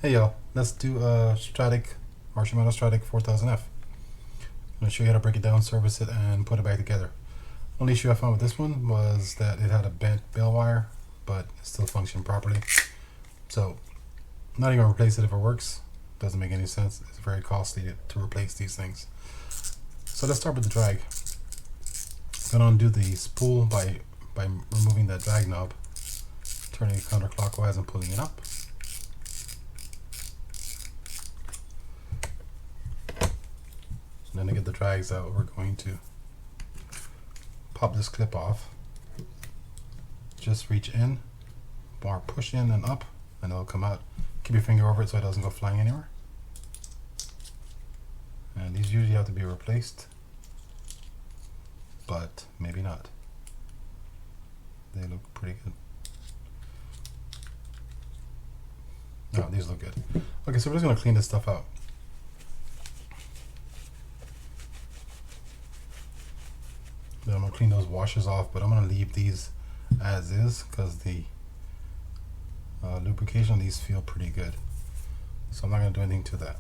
Hey y'all, let's do a Shimano Stradic 4000F. I'm going to show you how to break it down, service it, and put it back together. Only issue I found with this one was that it had a bent bell wire, but it still functioned properly. So, not even replace it if it works. Doesn't make any sense. It's very costly to replace these things. So let's start with the drag. I'm going to undo the spool by removing that drag knob, turning it counterclockwise and pulling it up. And then to get the drags out, we're going to pop this clip off. Just reach in, or push in and up, and it'll come out. Keep your finger over it so it doesn't go flying anywhere. And these usually have to be replaced, but maybe not. They look pretty good. No, these look good. Okay, so we're just going to clean this stuff out. Then I'm going to clean those washers off, but I'm going to leave these as is because the lubrication on these feel pretty good. So I'm not going to do anything to that.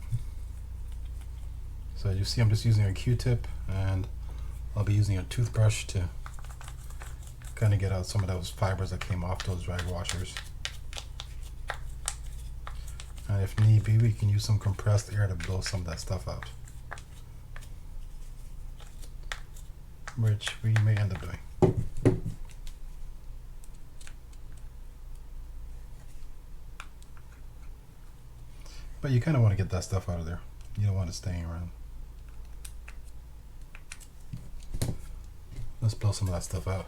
So you see I'm just using a Q-tip, and I'll be using a toothbrush to kind of get out some of those fibers that came off those drag washers. And if need be, we can use some compressed air to blow some of that stuff out, which we may end up doing. But you kind of want to get that stuff out of there. You don't want it staying around. Let's blow some of that stuff out.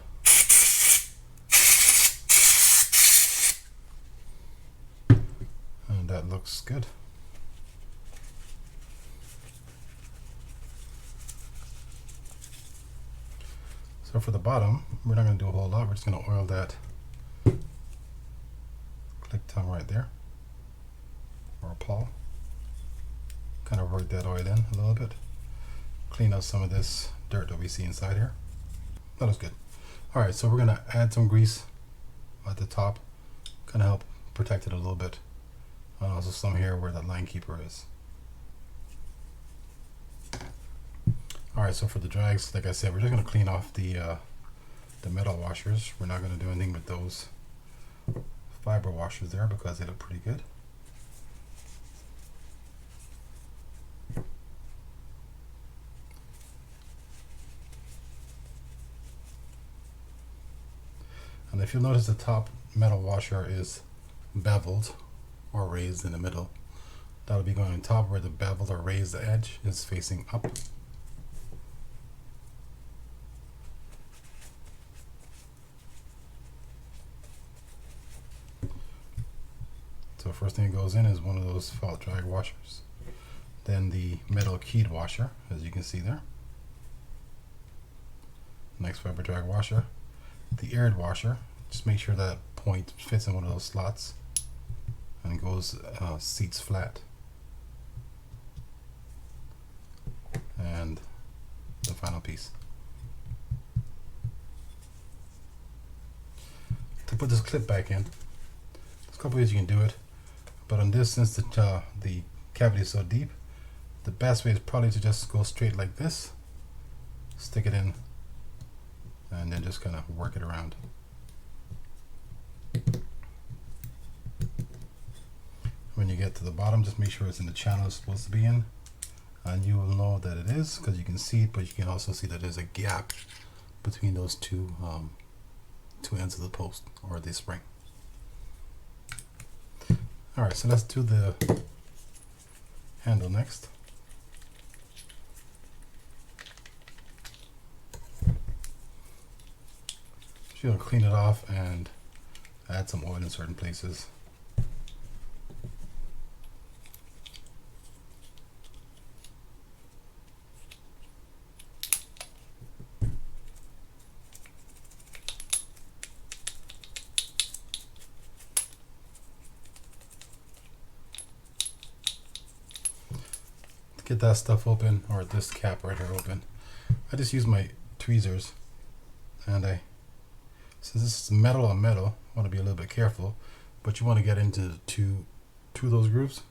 And that looks good. So for the bottom, we're not going to do a whole lot. We're just going to oil that click tongue right there, or pawl. Kind of work that oil in a little bit. Clean out some of this dirt that we see inside here. That looks good. Alright, so we're going to add some grease at the top. Kind of help protect it a little bit. And also some here where that line keeper is. Alright, so for the drags, like I said, we're just going to clean off the metal washers. We're not going to do anything with those fiber washers there because they look pretty good. And if you'll notice, the top metal washer is beveled or raised in the middle. That'll be going on top where the beveled or raised edge is facing up. So first thing that goes in is one of those fault drag washers. Then the metal keyed washer, as you can see there. Next fiber drag washer. The aired washer, just make sure that point fits in one of those slots and goes seats flat. And the final piece. To put this clip back in, there's a couple ways you can do it, but on this, since the cavity is so deep, the best way is probably to just go straight like this, stick it in, and then just kind of work it around. When you get to the bottom, just make sure it's in the channel it's supposed to be in, and you will know that it is because you can see it, but you can also see that there's a gap between those two ends of the post or the spring. Alright, so let's do the handle next. You're going to clean it off and add some oil in certain places. To get that stuff open, or this cap right here open, I just use my tweezers, and since this is metal on metal, I want to be a little bit careful, but you want to get into the two through those grooves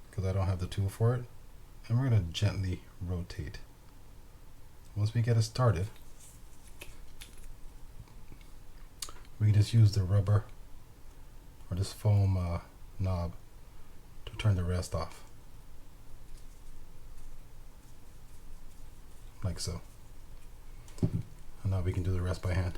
because I don't have the tool for it, and we're going to gently rotate. Once we get it started, we can just use the rubber or this foam knob to turn the rest off, like so. And now we can do the rest by hand.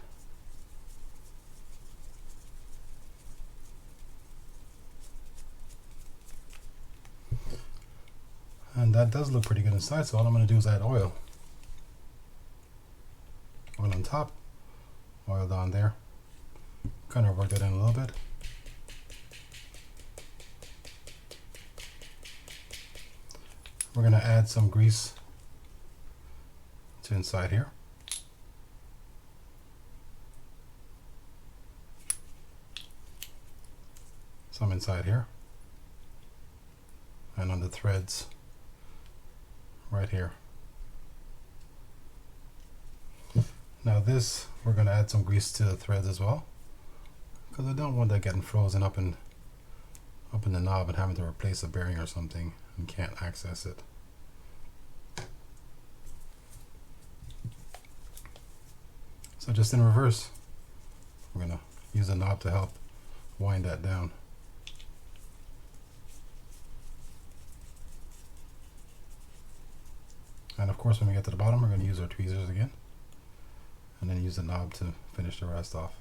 And that does look pretty good inside, so all I'm going to do is add oil. Oil on top, oil down there. Kind of work that in a little bit. We're going to add some grease to inside here. Some inside here. And on the threads right here. Now this, we're going to add some grease to the threads as well, because I don't want that getting frozen up in the knob and having to replace a bearing or something and can't access it. So just in reverse, we're going to use a knob to help wind that down. And of course, when we get to the bottom, we're going to use our tweezers again, and then use the knob to finish the rest off.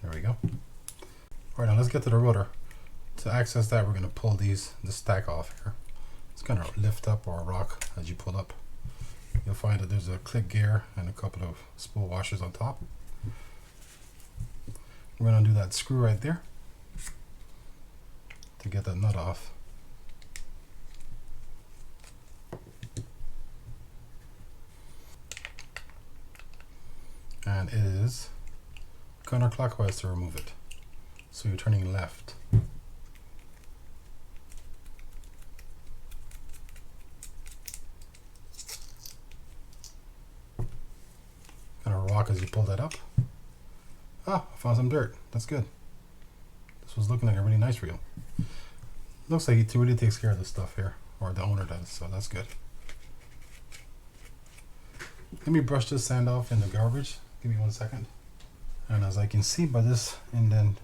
There we go. All right, now let's get to the rotor. To access that, we're going to pull this stack off here. It's going to lift up or rock as you pull up. You'll find that there's a click gear and a couple of spool washers on top. We're going to do that screw right there to get that nut off. And it is counterclockwise to remove it. So you're turning left. Gonna rock as you pull that up. Ah, I found some dirt. That's good. This was looking like a really nice reel. Looks like he really takes care of this stuff here, or the owner does, so that's good. Let me brush this sand off in the garbage. Give me 1 second. And as I can see by this indent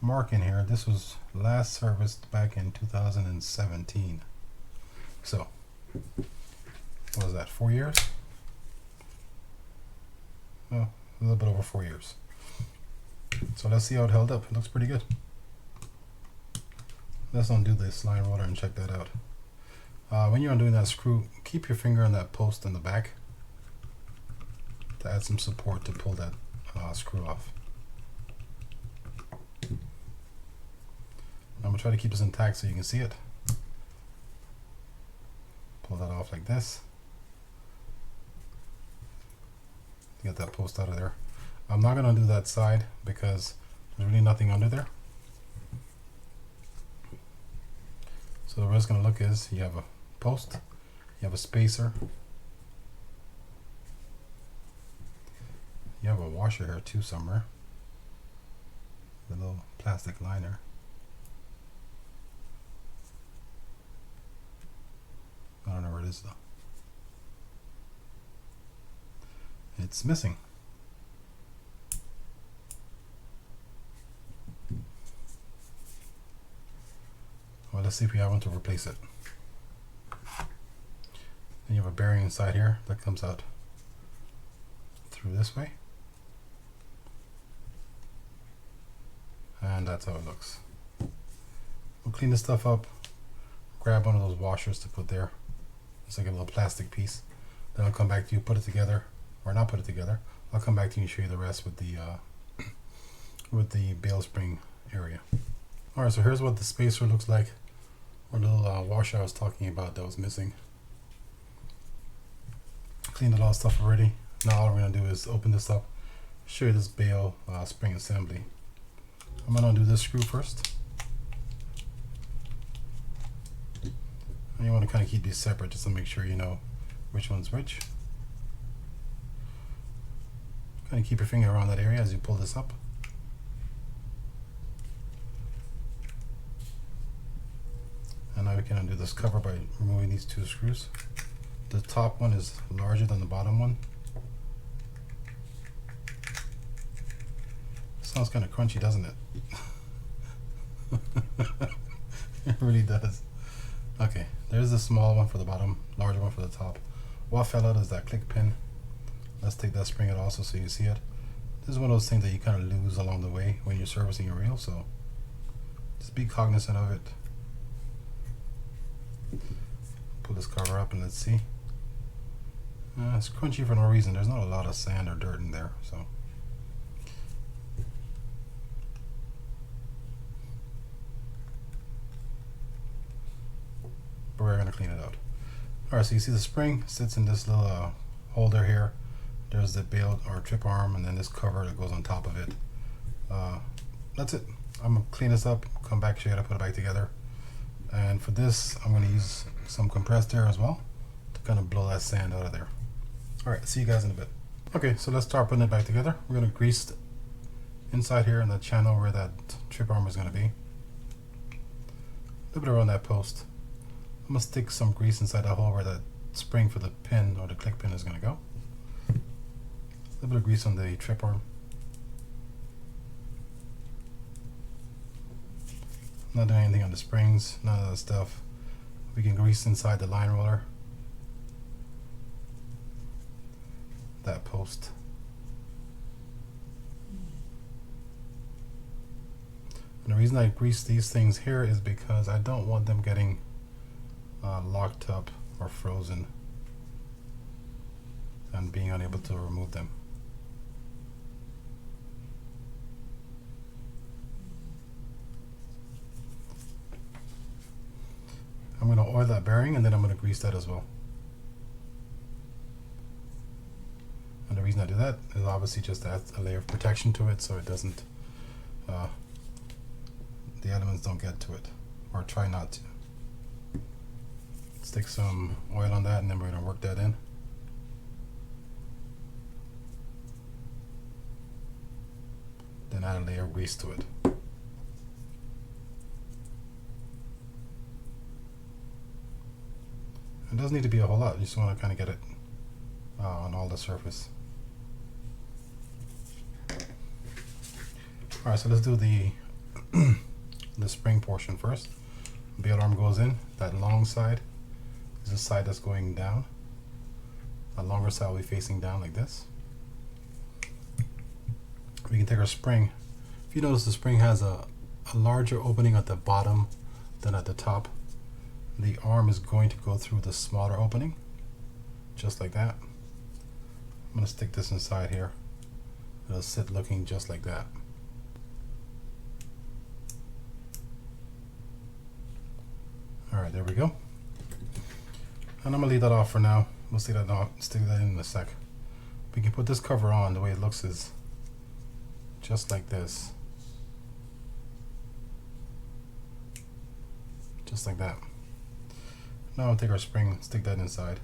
mark in here, this was last serviced back in 2017. So, what was that, 4 years? Oh, a little bit over 4 years. So let's see how it held up. It looks pretty good. Let's undo this line rotor and check that out. When you're undoing that screw, keep your finger on that post in the back to add some support to pull that screw off. I'm going to try to keep this intact so you can see it. Pull that off like this. Get that post out of there. I'm not going to undo that side because there's really nothing under there. So the way it's going to look is you have a post, you have a spacer, you have a washer here too somewhere, the little plastic liner. I don't know where it is though. It's missing. Well, let's see if we have one to replace it. Then you have a bearing inside here that comes out through this way. And that's how it looks. We'll clean this stuff up, grab one of those washers to put there. It's like a little plastic piece. Then I'll come back to you, put it together, or not put it together. I'll come back to you and show you the rest with the bail spring area. Alright, so here's what the spacer looks like, or the little washer I was talking about that was missing. Cleaned all the stuff already. Now all we're going to do is open this up, show you this bail spring assembly. I'm going to undo this screw first. And you want to kind of keep these separate just to make sure you know which one's which. Kind of keep your finger around that area as you pull this up. And now we can undo this cover by removing these two screws. The top one is larger than the bottom one. Sounds kind of crunchy, doesn't it? It really does. Okay, there's the small one for the bottom, larger one for the top. What fell out is that click pin. Let's take that spring out also so you see it. This is one of those things that you kind of lose along the way when you're servicing your reel, so just be cognizant of it. Pull this cover up and let's see. It's crunchy for no reason. There's not a lot of sand or dirt in there, so. But we're going to clean it out. Alright, so you see the spring sits in this little holder here. There's the bail or trip arm, and then this cover that goes on top of it. That's it. I'm going to clean this up, come back, show you how to put it back together. And for this, I'm going to use some compressed air as well to kind of blow that sand out of there. Alright, see you guys in a bit. Okay, so let's start putting it back together. We're going to grease inside here in the channel where that trip arm is going to be. A little bit around that post. I'm going to stick some grease inside that hole where that spring for the pin or the click pin is going to go. A little bit of grease on the trip arm. Not doing anything on the springs, none of that stuff. We can grease inside the line roller. That post. And the reason I grease these things here is because I don't want them getting locked up or frozen and being unable to remove them. I'm going to oil that bearing and then I'm going to grease that as well. And the reason I do that is obviously just to add a layer of protection to it so it doesn't, the elements don't get to it, or try not to. Stick some oil on that and then we're going to work that in. Then add a layer of grease to it. It doesn't need to be a whole lot, you just want to kind of get it on all the surface. Alright, so let's do the the spring portion first. Bail arm goes in, that long side is the side that's going down. The longer side will be facing down like this. We can take our spring. If you notice, the spring has a larger opening at the bottom than at the top. The arm is going to go through the smaller opening, just like that. I'm going to stick this inside here. It'll sit looking just like that. Alright, there we go. And I'm going to leave that off for now. We'll stick that in a sec. We can put this cover on. The way it looks is just like this. Just like that. Now I'll take our spring, stick that inside.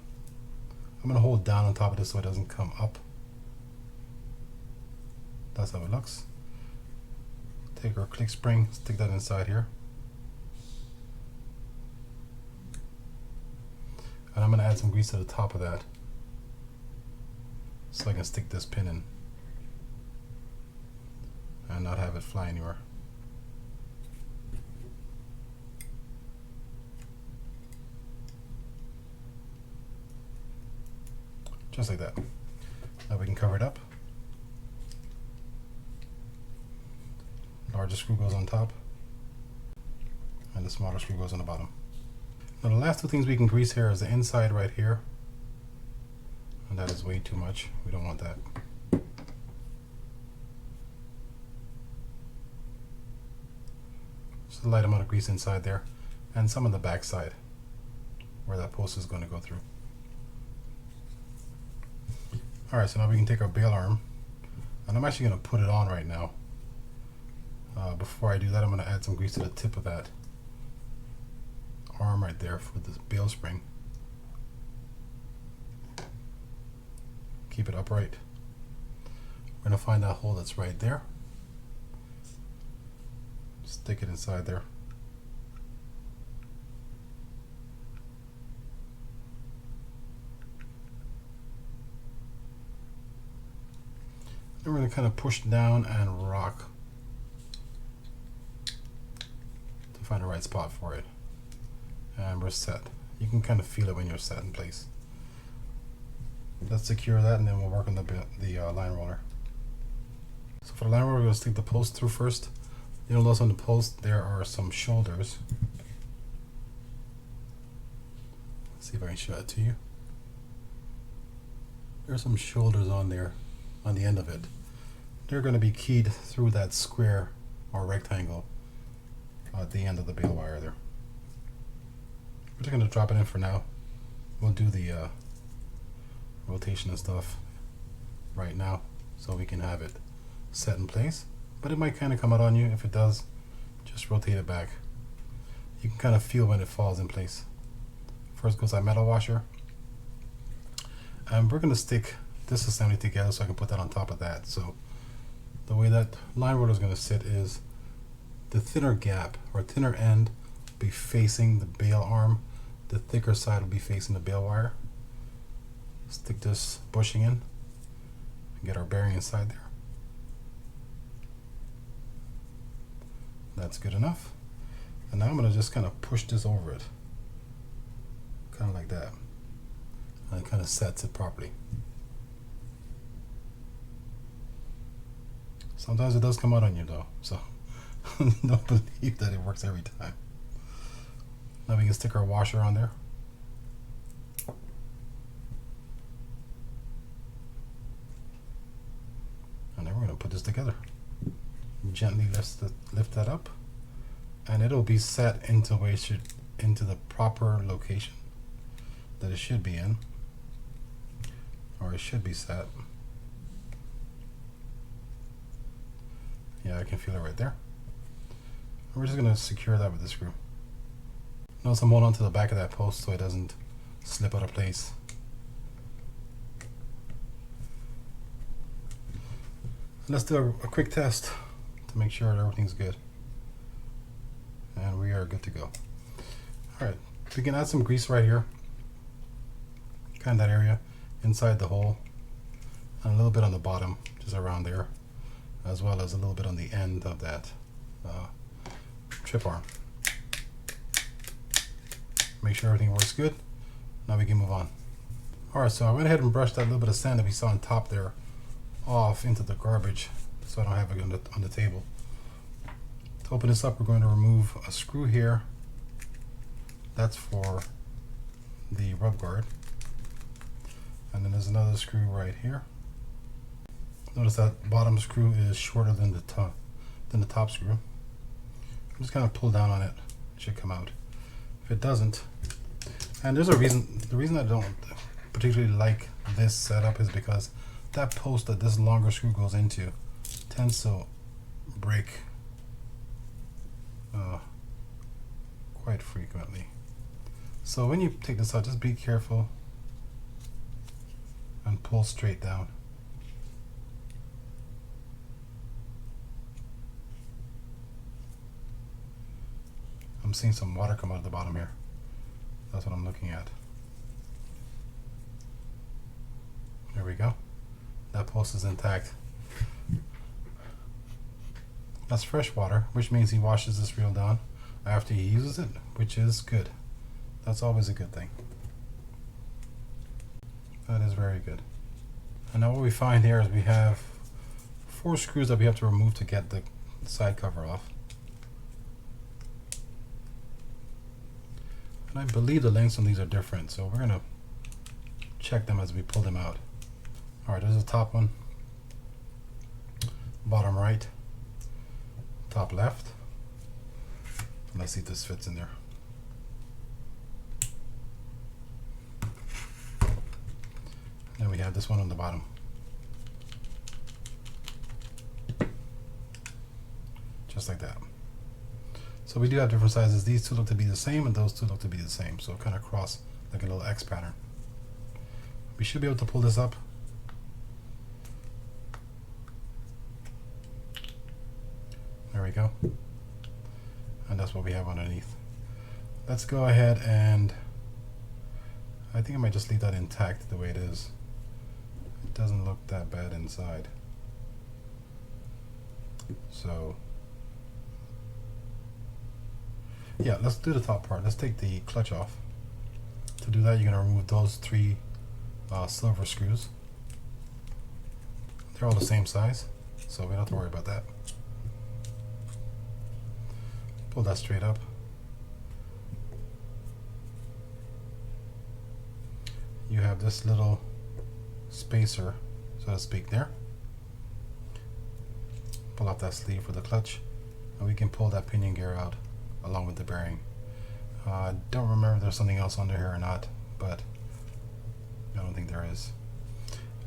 I'm going to hold down on top of this so it doesn't come up. That's how it looks. Take our click spring, stick that inside here. And I'm going to add some grease to the top of that so I can stick this pin in and not have it fly anywhere. Just like that. Now we can cover it up. Larger screw goes on top and the smaller screw goes on the bottom. Now the last two things we can grease here is the inside right here, and that is way too much. We don't want that. Just a light amount of grease inside there, and some on the back side where that post is going to go through. Alright, so now we can take our bail arm, and I'm actually going to put it on right now. Before I do that, I'm going to add some grease to the tip of that arm right there for the bail spring. Keep it upright. We're going to find that hole that's right there. Stick it inside there. Then we're going to kind of push down and rock to find the right spot for it. And we're set. You can kind of feel it when you're set in place. Let's secure that and then we'll work on the line roller. So for the line roller, we're going to stick the post through first. You'll notice on the post there are some shoulders. Let's see if I can show it to you. There's some shoulders on there on the end of it. They're going to be keyed through that square or rectangle at the end of the bale wire there. We're just going to drop it in for now. We'll do the rotation and stuff right now so we can have it set in place, but it might kind of come out on you. If it does, just rotate it back. You can kind of feel when it falls in place. First goes that metal washer, and we're going to stick this assembly together so I can put that on top of that. So the way that line roller is going to sit is the thinner gap or thinner end will be facing the bale arm, the thicker side will be facing the bale wire. Stick this bushing in and get our bearing inside there. That's good enough. And now I'm going to just kind of push this over it, kind of like that, and it kind of sets it properly. Sometimes it does come out on you though, so don't believe that it works every time. Now we can stick our washer on there. And then we're going to put this together. Gently lift that up, and it'll be set into where it should, into the proper location that it should be in, or it should be set. Yeah, I can feel it right there. And we're just going to secure that with the screw. Notice I'm holding on to the back of that post so it doesn't slip out of place. Let's do a quick test to make sure that everything's good. And we are good to go. Alright, we can add some grease right here, kind of that area, inside the hole, and a little bit on the bottom, just around there, as well as a little bit on the end of that trip arm. Make sure everything works good. Now we can move on. Alright, so I went ahead and brushed that little bit of sand that we saw on top there off into the garbage so I don't have it on the table. To open this up, we're going to remove a screw here. That's for the rub guard. And then there's another screw right here. Notice that bottom screw is shorter than the top screw. Just kind of pull down on it. It should come out. If it doesn't, and there's a reason, the reason I don't particularly like this setup is because that post that this longer screw goes into tends to break quite frequently. So when you take this out, just be careful and pull straight down. I'm seeing some water come out of the bottom here. That's what I'm looking at. There we go. That post is intact. That's fresh water, which means he washes this reel down after he uses it, which is good. That's always a good thing. That is very good. And now what we find here is we have 4 screws that we have to remove to get the side cover off. And I believe the lengths on these are different, so we're going to check them as we pull them out. Alright, there's the top one, bottom right, top left. Let's see if this fits in there. Then we have this one on the bottom. Just like that. So we do have different sizes. These two look to be the same and those two look to be the same. So kind of cross like a little X pattern. We should be able to pull this up. we go. And that's what we have underneath. Let's go ahead and I think I might just leave that intact the way it is. It doesn't look that bad inside. So yeah, let's do the top part. Let's take the clutch off. To do that, you're going to remove those 3 silver screws. They're all the same size, so we don't have to worry about that. Pull that straight up. You have this little spacer, so to speak, there. Pull off that sleeve for the clutch, and we can pull that pinion gear out along with the bearing. I don't remember if there's something else under here or not, but I don't think there is.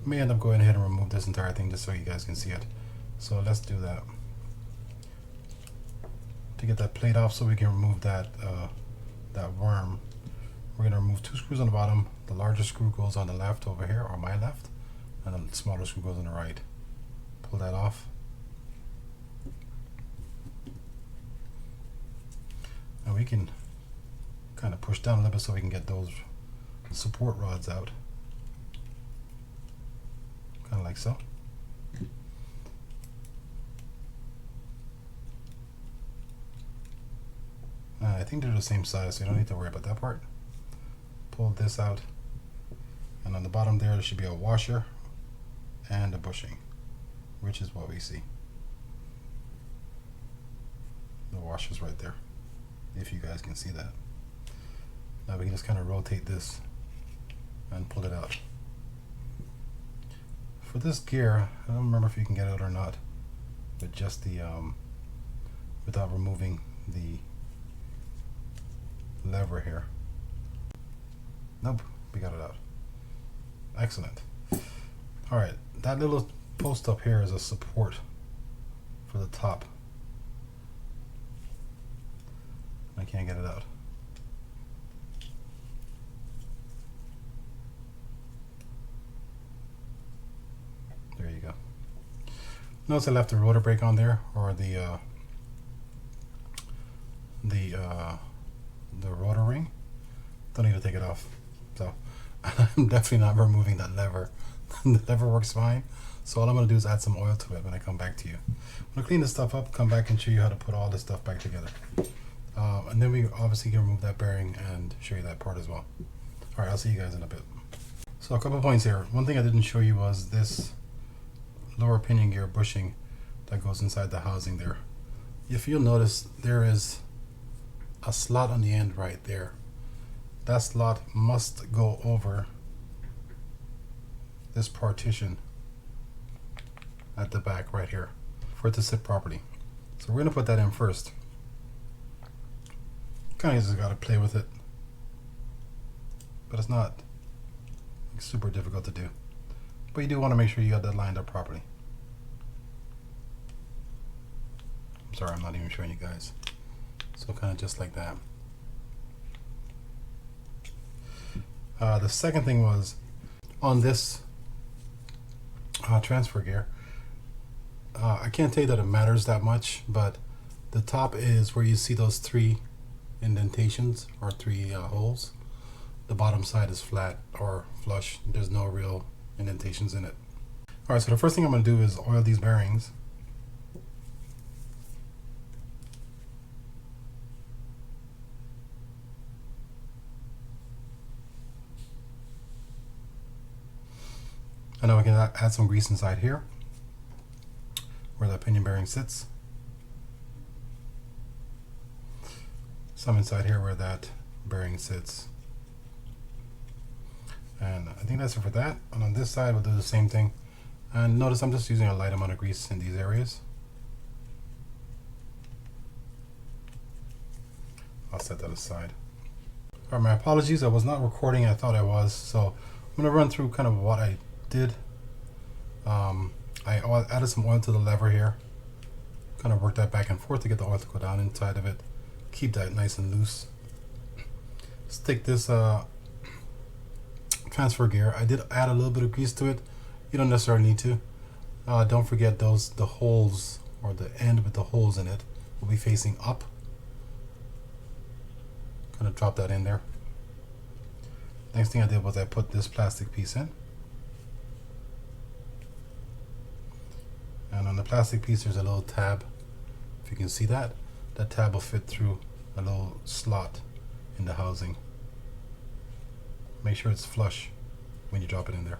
May end up going ahead and remove this entire thing just so you guys can see it. So let's do that. To get that plate off so we can remove that that worm, we're going to remove 2 screws on the bottom. The larger screw goes on the left over here, or my left, and then the smaller screw goes on the right. Pull that off. And we can kind of push down a little bit so we can get those support rods out. Kind of like so. I think they're the same size, so you don't need to worry about that part. Pull this out, and on the bottom there should be a washer and a bushing, which is what we see. The washer's right there, if you guys can see that. Now we can just kind of rotate this and pull it out. For this gear, I don't remember if you can get it out or not, but just the without removing the lever here. Nope, we got it out. Excellent. All right, that little post up here is a support for the top. I can't get it out. There you go. Notice I left the rotor brake on there, or the rotor ring. Don't need to take it off. So I'm definitely not removing that lever. The lever works fine. So all I'm going to do is add some oil to it when I come back to you. I'm going to clean this stuff up, come back and show you how to put all this stuff back together. And then we obviously can remove that bearing and show you that part as well. Alright, I'll see you guys in a bit. So a couple of points here. One thing I didn't show you was this lower pinion gear bushing that goes inside the housing there. If you'll notice, there is a slot on the end right there. That slot must go over this partition at the back right here for it to sit properly. So we're going to put that in first. Kind of just got to play with it, but it's not super difficult to do. But you do want to make sure you got that lined up properly. I'm sorry, I'm not even showing you guys. So kind of just like that. The second thing was on this transfer gear. I can't tell you that it matters that much, but the top is where you see those 3 indentations or 3 holes. The bottom side is flat or flush. There's no real indentations in it. Alright, so the first thing I'm going to do is oil these bearings. And now we can add some grease inside here where that pinion bearing sits. Some inside here where that bearing sits. And I think that's it for that. And on this side we'll do the same thing. And notice I'm just using a light amount of grease in these areas. I'll set that aside. Alright, my apologies, I was not recording, I thought I was, so I'm going to run through kind of what I did. I added some oil to the lever here. Kind of work that back and forth to get the oil to go down inside of it. Keep that nice and loose. Stick this transfer gear. I did add a little bit of grease to it. You don't necessarily need to. Don't forget the holes or the end with the holes in it, will be facing up. Gonna drop that in there. Next thing I did was I put this plastic piece in. And on the plastic piece there's a little tab. If you can see that, that tab will fit through a little slot in the housing. Make sure it's flush when you drop it in there.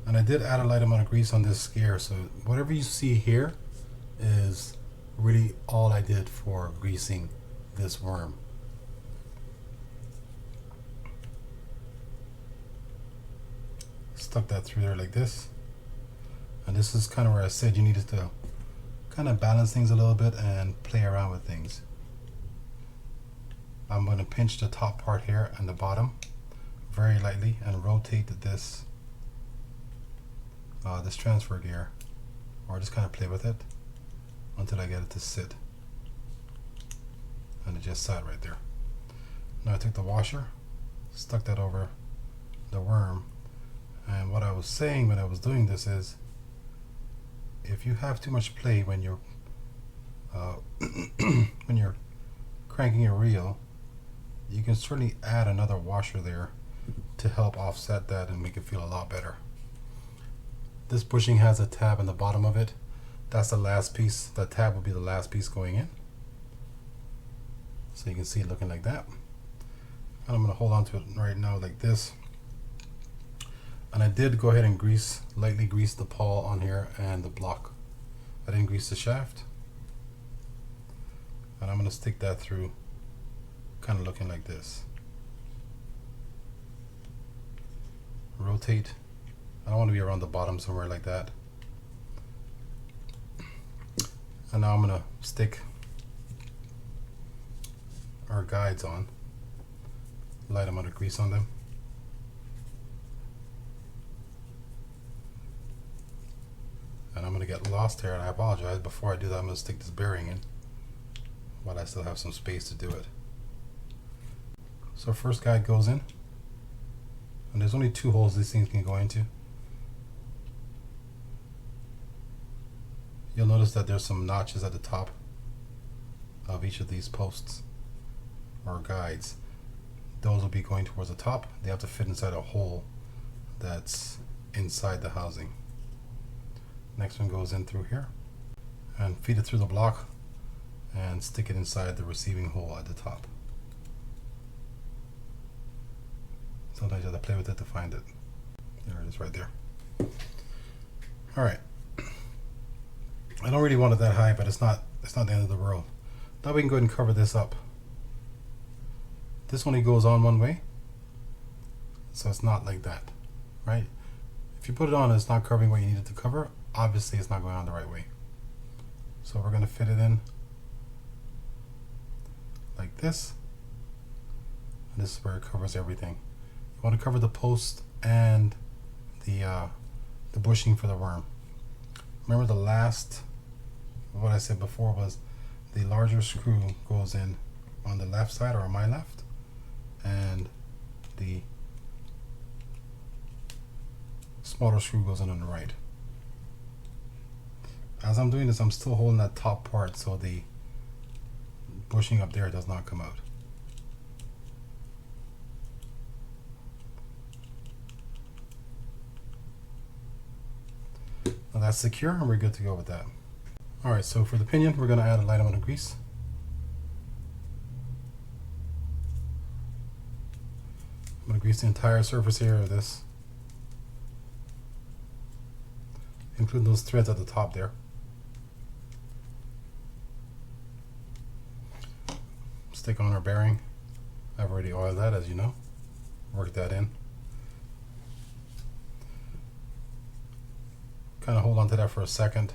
And I did add a light amount of grease on this gear, so whatever you see here is really all I did for greasing this worm. Stuck that through there like this. And this is kind of where I said you needed to kind of balance things a little bit and play around with things. I'm going to pinch the top part here and the bottom very lightly and rotate this this transfer gear, or just kind of play with it until I get it to sit. And it just sat right there. Now I took the washer, stuck that over the worm, and what I was saying when I was doing this is, if you have too much play when you're when you're cranking your reel, you can certainly add another washer there to help offset that and make it feel a lot better. This bushing has a tab in the bottom of it. That's the last piece. The tab will be the last piece going in. So you can see it looking like that. And I'm going to hold on to it right now like this. And I did go ahead and lightly grease the pawl on here and the block. I didn't grease the shaft. And I'm going to stick that through, kind of looking like this. Rotate. I don't want to be around the bottom somewhere like that. And now I'm going to stick our guides on. Light amount of grease on them. And I'm going to get lost here, and I apologize. Before I do that, I'm going to stick this bearing in while I still have some space to do it. So first guide goes in, and there's only 2 holes these things can go into. You'll notice that there's some notches at the top of each of these posts or guides. Those will be going towards the top. They have to fit inside a hole that's inside the housing. Next one goes in through here, and feed it through the block and stick it inside the receiving hole at the top. Sometimes you have to play with it to find it. There it is right there. Alright. I don't really want it that high, but it's not the end of the world. Now we can go ahead and cover this up. This only goes on one way, so it's not like that, right? If you put it on and it's not covering what you need it to cover, obviously it's not going on the right way. So we're going to fit it in like this, and this is where it covers everything. You want to cover the post and the bushing for the worm. Remember what I said before was the larger screw goes in on the left side, or on my left, and the smaller screw goes in on the right. As I'm doing this, I'm still holding that top part so the bushing up there does not come out. Now that's secure, and we're good to go with that. Alright, so for the pinion, we're going to add a light amount of grease. I'm going to grease the entire surface area of this, including those threads at the top there. Stick on our bearing. I've already oiled that, as you know. Work that in. Kind of hold on to that for a second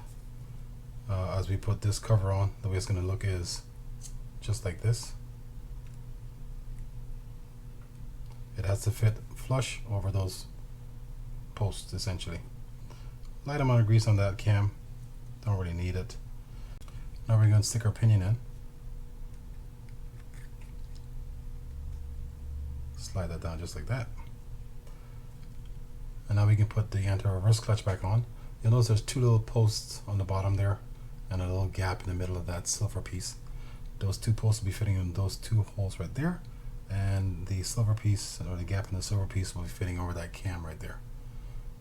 as we put this cover on. The way it's going to look is just like this. It has to fit flush over those posts, essentially. Light amount of grease on that cam. Don't really need it. Now we're going to stick our pinion in. Slide that down just like that. And now we can put the anti-reverse clutch back on. You'll notice there's 2 little posts on the bottom there, and a little gap in the middle of that silver piece. Those two posts will be fitting in those two holes right there, and the silver piece, or the gap in the silver piece, will be fitting over that cam right there.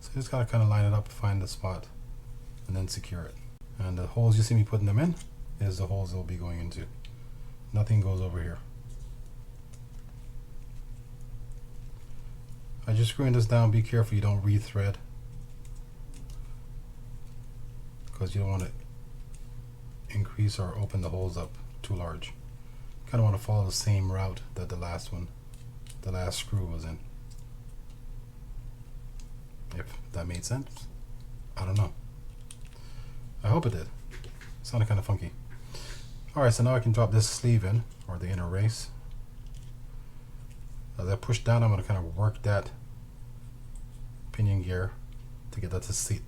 So you just gotta kind of line it up to find the spot and then secure it. And the holes you see me putting them in is the holes they'll be going into. Nothing goes over here. As you're screwing this down, be careful you don't re-thread, because you don't want to increase or open the holes up too large. You kind of want to follow the same route that the last screw was in. If that made sense. I don't know. I hope it did. It sounded kind of funky. Alright, so now I can drop this sleeve in, or the inner race. As I push down, I'm going to kind of work that pinion gear to get that to seat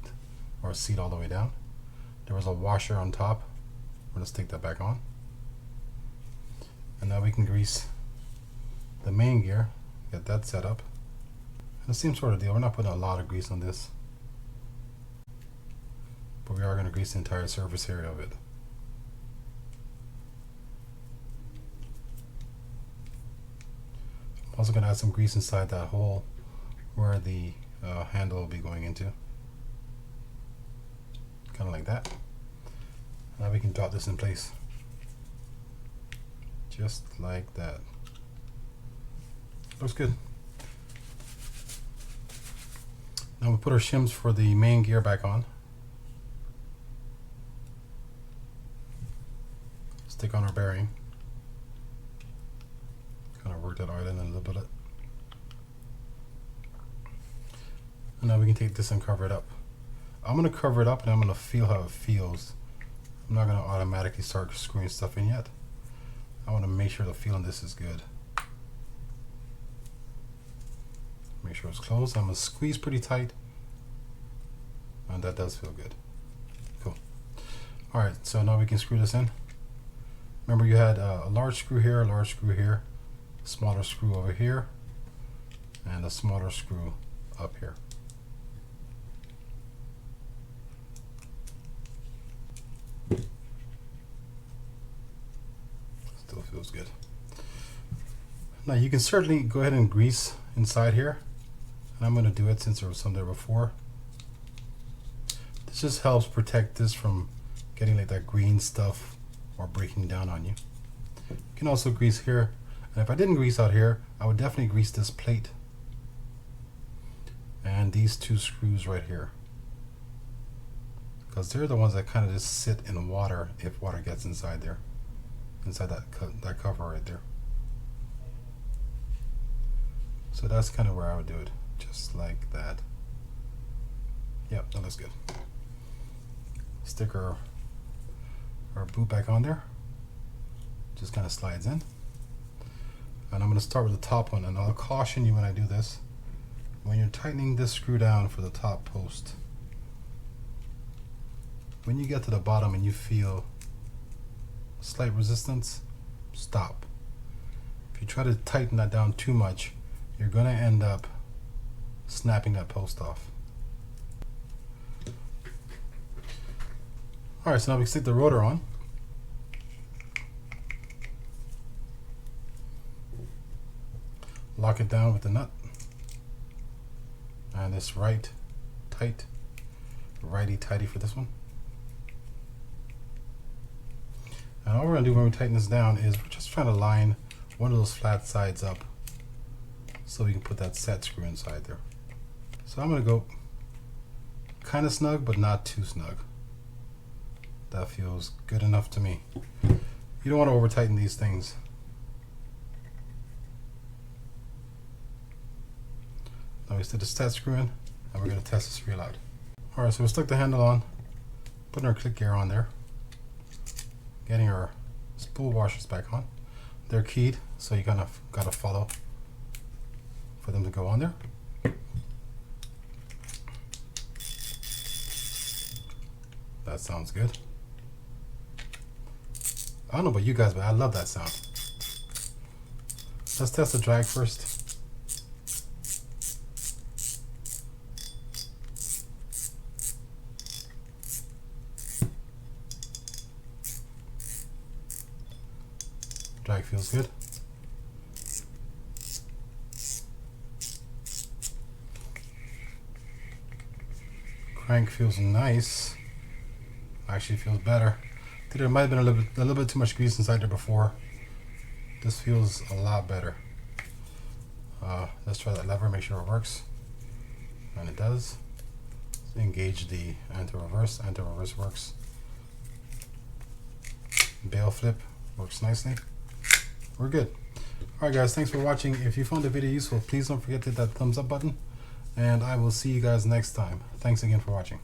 all the way down. There was a washer on top. We're going to stick that back on. And now we can grease the main gear, get that set up. And the same sort of deal. We're not putting a lot of grease on this, but we are going to grease the entire surface area of it. I'm also going to add some grease inside that hole where the handle will be going into. Kind of like that. Now we can drop this in place. Just like that. Looks good. Now we put our shims for the main gear back on. Stick on our bearing. Kind of work that oil in a little bit. And now we can take this and cover it up. I'm going to cover it up and I'm going to feel how it feels. I'm not going to automatically start screwing stuff in yet. I want to make sure the feel on this is good. Make sure it's closed. I'm going to squeeze pretty tight. And that does feel good. Cool. Alright, so now we can screw this in. Remember you had a large screw here, a large screw here, a smaller screw over here, and a smaller screw up here. Still feels good. Now you can certainly go ahead and grease inside here. And I'm going to do it since there was some there before. This just helps protect this from getting like that green stuff or breaking down on you. You can also grease here. And if I didn't grease out here, I would definitely grease this plate and these two screws right here, because they're the ones that kind of just sit in water if water gets inside there, inside that cover right there. So that's kind of where I would do it, just like that. Yep, that looks good. Stick our boot back on there. Just kind of slides in. And I'm going to start with the top one, and I'll caution you when I do this. When you're tightening this screw down for the top post, when you get to the bottom and you feel slight resistance, stop. If you try to tighten that down too much, you're going to end up snapping that post off. Alright, so now we can stick the rotor on. Lock it down with the nut. And it's right tight, righty tighty for this one. And all we're going to do when we tighten this down is we're just trying to line one of those flat sides up so we can put that set screw inside there. So I'm going to go kind of snug, but not too snug. That feels good enough to me. You don't want to over tighten these things. Now we stick the set screw in, and we're going to test this reel out. Alright, so we stuck the handle on, putting our click gear on there, getting our spool washers back on. They're keyed, so you kind of got to follow for them to go on there. That sounds good. I don't know about you guys, but I love that sound. Let's test the drag first. Drag feels good. Crank feels nice. Actually feels better. I think there might have been a little bit too much grease inside there before. This feels a lot better. Let's try that lever, make sure it works. And it does. So engage the anti-reverse. Anti-reverse works. Bail flip works nicely. We're good. Alright guys, thanks for watching. If you found the video useful, please don't forget to hit that thumbs up button. And I will see you guys next time. Thanks again for watching.